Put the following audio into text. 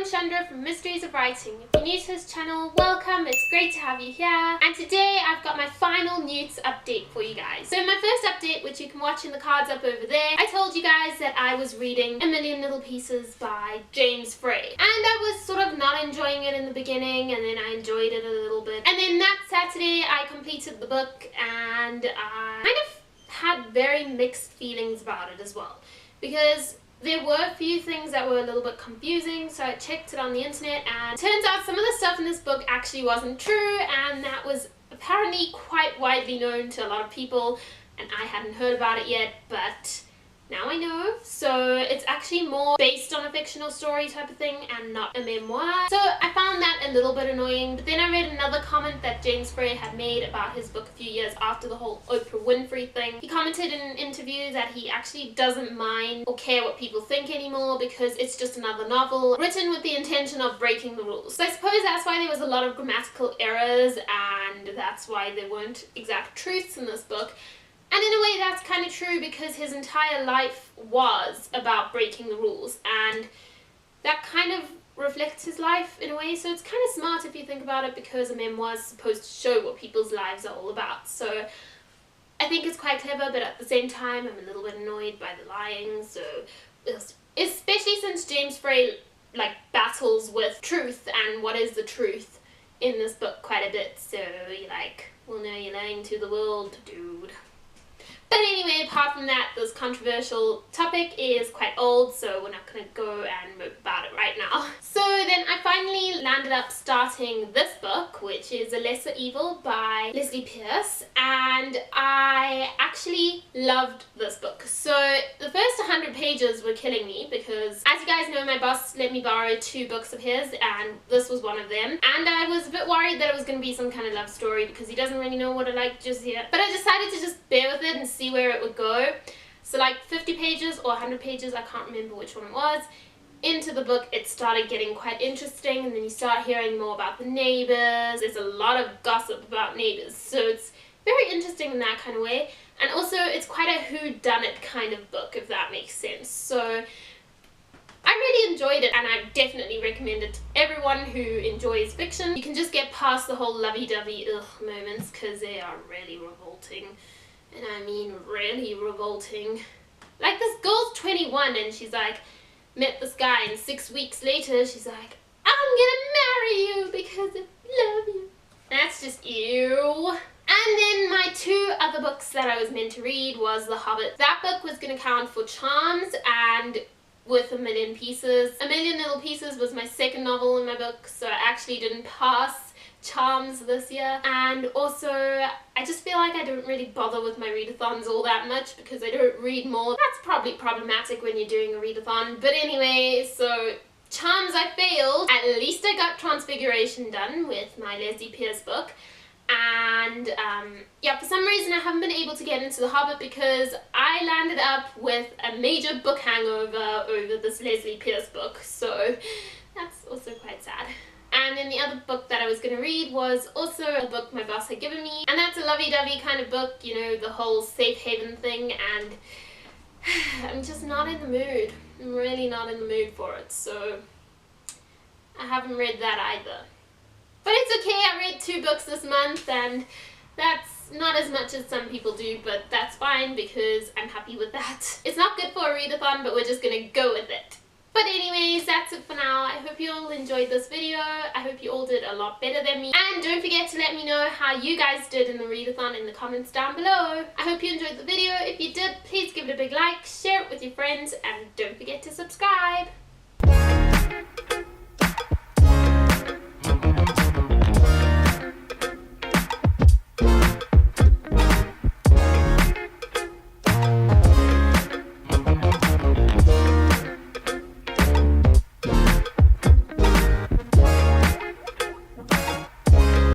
I'm Chandra from Mysteries of Writing. If you're new to this channel, welcome, it's great to have you here. And today I've got my final N.E.W.Ts update for you guys. So in my first update, which you can watch in the cards up over there, I told you guys that I was reading N.E.W.Ts by James Frey. And I was sort of not enjoying it in the beginning, and then I enjoyed it a little bit. And then that Saturday I completed the book, and I kind of had very mixed feelings about it as well. Because there were a few things that were a little bit confusing, so I checked it on the internet, and it turns out some of the stuff in this book actually wasn't true, and that was apparently quite widely known to a lot of people, and I hadn't heard about it yet, but now I know. So it's actually more based on a fictional story type of thing and not a memoir. So I found that a little bit annoying, but then I read another comment that James Frey had made about his book a few years after the whole Oprah Winfrey thing. He commented in an interview that he actually doesn't mind or care what people think anymore because it's just another novel written with the intention of breaking the rules. So I suppose that's why there was a lot of grammatical errors, and that's why there weren't exact truths in this book. And in a way that's kind of true because his entire life was about breaking the rules, and that kind of reflects his life in a way, so it's kind of smart if you think about it, because a memoir is supposed to show what people's lives are all about. So I think it's quite clever, but at the same time I'm a little bit annoyed by the lying, so especially since James Frey like battles with truth and what is the truth in this book quite a bit, so you're like, well, no, you're lying to the world, dude. But anyway, apart from that, this controversial topic is quite old, so we're not going to go and mope about it right now. So then I finally landed up starting this book, which is A Lesser Evil by N.E.W.Ts, and I actually loved this book. So the first 100 pages were killing me because, as you guys know, my boss let me borrow 2 books of his, and this was one of them. And I was a bit worried that it was going to be some kind of love story because he doesn't really know what I like just yet. But I decided to just bear with it and see where it would go. So like 50 pages or 100 pages, I can't remember which one it was, into the book it started getting quite interesting, and then you start hearing more about the neighbors. There's a lot of gossip about neighbors, so it's very interesting in that kind of way. And also it's quite a whodunit kind of book, if that makes sense. So I really enjoyed it, and I definitely recommend it to everyone who enjoys fiction. You can just get past the whole lovey-dovey moments because they are really revolting. And I mean really revolting. Like, this girl's 21 and she's like, met this guy, and 6 weeks later she's like, I'm gonna marry you because I love you. That's just ew. And then my 2 other books that I was meant to read was The Hobbit. That book was gonna count for Charms and with A Million Pieces. A Million Little Pieces was my second novel in my book, so I actually didn't pass Charms this year. And also I just feel like I don't really bother with my readathons all that much because I don't read more. That's probably problematic when you're doing a readathon, but anyway, so Charms I failed. At least I got Transfiguration done with my N.E.W.Ts book. And yeah, for some reason I haven't been able to get into The Hobbit because I landed up with a major book hangover over this N.E.W.Ts book, so that's also quite sad. And then the other book that I was going to read was also a book my boss had given me, and that's a lovey-dovey kind of book, you know, the whole safe haven thing, and I'm just not in the mood. I'm really not in the mood for it, so I haven't read that either. But it's okay, I read 2 books this month, and that's not as much as some people do, but that's fine because I'm happy with that. It's not good for a readathon, but we're just gonna go with it. But anyways, that's it for now. I hope you all enjoyed this video. I hope you all did a lot better than me. And don't forget to let me know how you guys did in the readathon in the comments down below. I hope you enjoyed the video. If you did, please give it a big like, share it with your friends, and don't forget to subscribe.